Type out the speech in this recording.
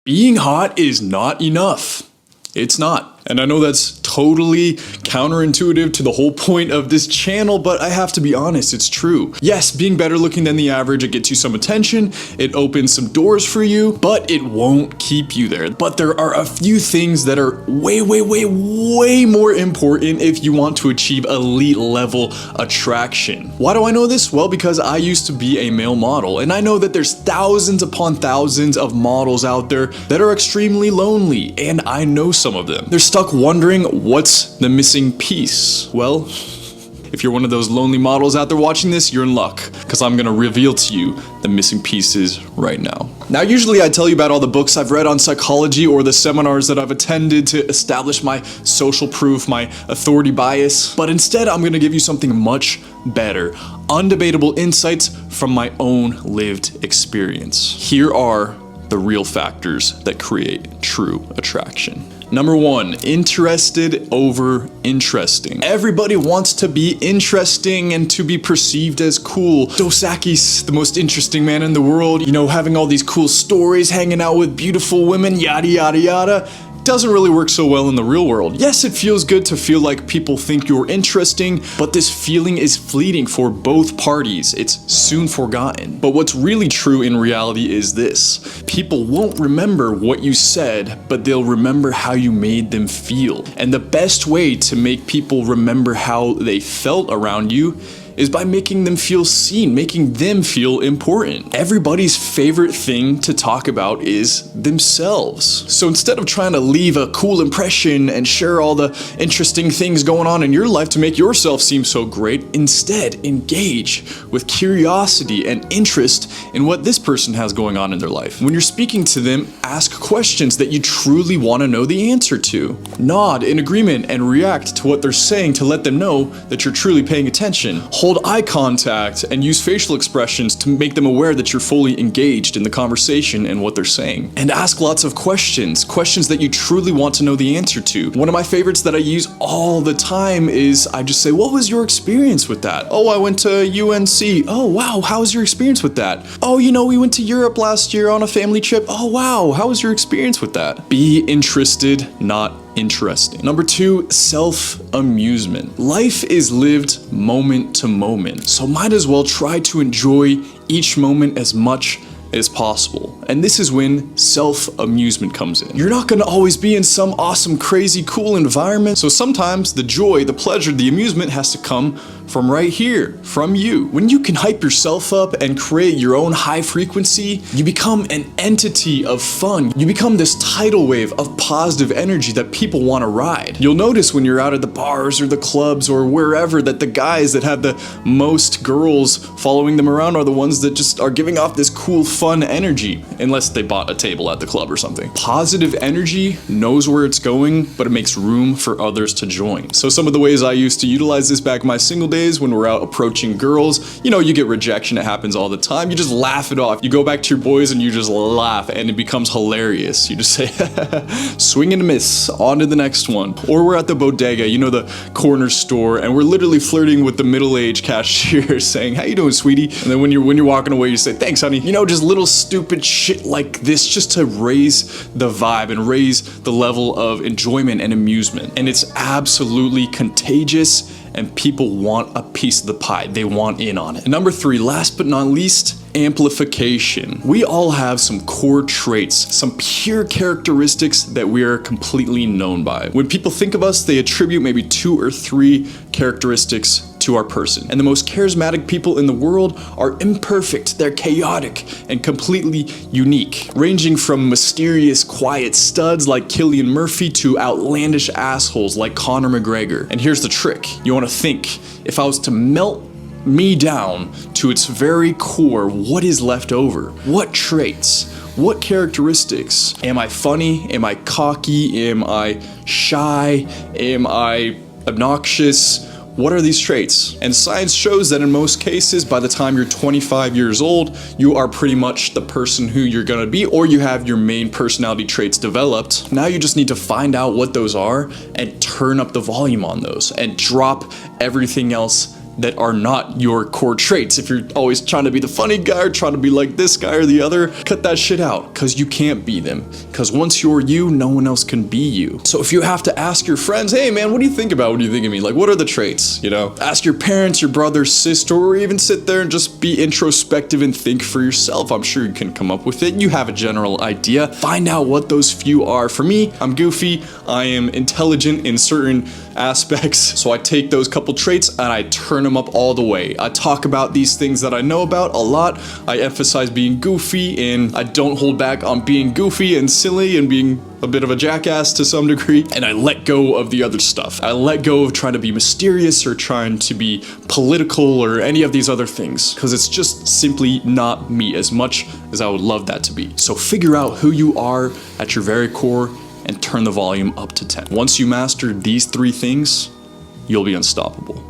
Being hot is not enough. It's not. And I know that's totally counterintuitive to the whole point of this channel, but I have to be honest, it's true. Yes, being better looking than the average, it gets you some attention, it opens some doors for you, but it won't keep you there. But there are a few things that are way more important if you want to achieve elite level attraction. Why do I know this? Well, because I used to be a male model, and I know that there's thousands upon thousands of models out there that are extremely lonely, and I know some of them. They're stuck wondering what's the missing piece. Well, if you're one of those lonely models out there watching this, you're in luck, because I'm gonna reveal to you the missing pieces right now. Now, usually I tell you about all the books I've read on psychology or the seminars that I've attended to establish my social proof, my authority bias, but instead I'm gonna give you something much better. Undebatable insights from my own lived experience. Here are the real factors that create true attraction. Number one, interested over interesting. Everybody wants to be interesting and to be perceived as cool. Dos Equis, the most interesting man in the world, you know, having all these cool stories, hanging out with beautiful women, yada yada yada. Doesn't really work so well in the real world. Yes, it feels good to feel like people think you're interesting, but this feeling is fleeting for both parties. It's soon forgotten. But what's really true in reality is this. People won't remember what you said, but they'll remember how you made them feel. And the best way to make people remember how they felt around you is by making them feel seen, making them feel important. Everybody's favorite thing to talk about is themselves. So instead of trying to leave a cool impression and share all the interesting things going on in your life to make yourself seem so great, instead engage with curiosity and interest in what this person has going on in their life. When you're speaking to them, ask questions that you truly want to know the answer to. Nod in agreement and react to what they're saying to let them know that you're truly paying attention. Hold eye contact and use facial expressions to make them aware that you're fully engaged in the conversation and what they're saying. And ask lots of questions that you truly want to know the answer to. One of my favorites that I use all the time is I just say, what was your experience with that? Oh, I went to UNC. Oh, wow, how was your experience with that? Oh, you know, we went to Europe last year on a family trip. Oh, wow, how was your experience with that? Be interested, not interesting. Number two, self-amusement. Life is lived moment to moment, so might as well try to enjoy each moment as much as possible. And this is when self-amusement comes in. You're not gonna always be in some awesome, crazy, cool environment, so sometimes the joy, the pleasure, the amusement has to come from right here, from you. When you can hype yourself up and create your own high frequency, you become an entity of fun. You become this tidal wave of positive energy that people want to ride. You'll notice when you're out at the bars or the clubs or wherever that the guys that have the most girls following them around are the ones that just are giving off this cool, fun energy, unless they bought a table at the club or something. Positive energy knows where it's going, but it makes room for others to join. So some of the ways I used to utilize this back in my single days when we're out approaching girls, you know, you get rejection, it happens all the time. You just laugh it off. You go back to your boys and you just laugh and it becomes hilarious. You just say, swing and a miss, on to the next one. Or we're at the bodega, you know, the corner store, and we're literally flirting with the middle-aged cashier saying, how you doing, sweetie? And then when you're walking away, you say, thanks, honey. You know, just little stupid shit like this just to raise the vibe and raise the level of enjoyment and amusement. And it's absolutely contagious, and people want a piece of the pie. They want in on it. And number three, last but not least, amplification. We all have some core traits, some pure characteristics that we are completely known by. When people think of us, they attribute maybe 2 or 3 characteristics to our person. And the most charismatic people in the world are imperfect, they're chaotic, and completely unique. Ranging from mysterious, quiet studs like Cillian Murphy to outlandish assholes like Conor McGregor. And here's the trick. You want to think, if I was to melt me down to its very core, what is left over? What traits? What characteristics? Am I funny? Am I cocky? Am I shy? Am I obnoxious? What are these traits? And science shows that in most cases, by the time you're 25 years old, you are pretty much the person who you're gonna be, or you have your main personality traits developed. Now you just need to find out what those are and turn up the volume on those and drop everything else that are not your core traits. If you're always trying to be the funny guy or trying to be like this guy or the other, cut that shit out, because you can't be them. Because once you're you, no one else can be you. So if you have to ask your friends, hey man, what do you think about? What do you think of me? Like, what are the traits? You know, ask your parents, your brother, sister, or even sit there and just be introspective and think for yourself. I'm sure you can come up with it. You have a general idea. Find out what those few are. For me, I'm goofy. I am intelligent in certain aspects. So I take those couple traits and I turn them up all the way. I talk about these things that I know about a lot. I emphasize being goofy, and I don't hold back on being goofy and silly and being a bit of a jackass to some degree, and I let go of the other stuff. I let go of trying to be mysterious or trying to be political or any of these other things, because it's just simply not me as much as I would love that to be. So figure out who you are at your very core and turn the volume up to 10. Once you master these 3 things, you'll be unstoppable.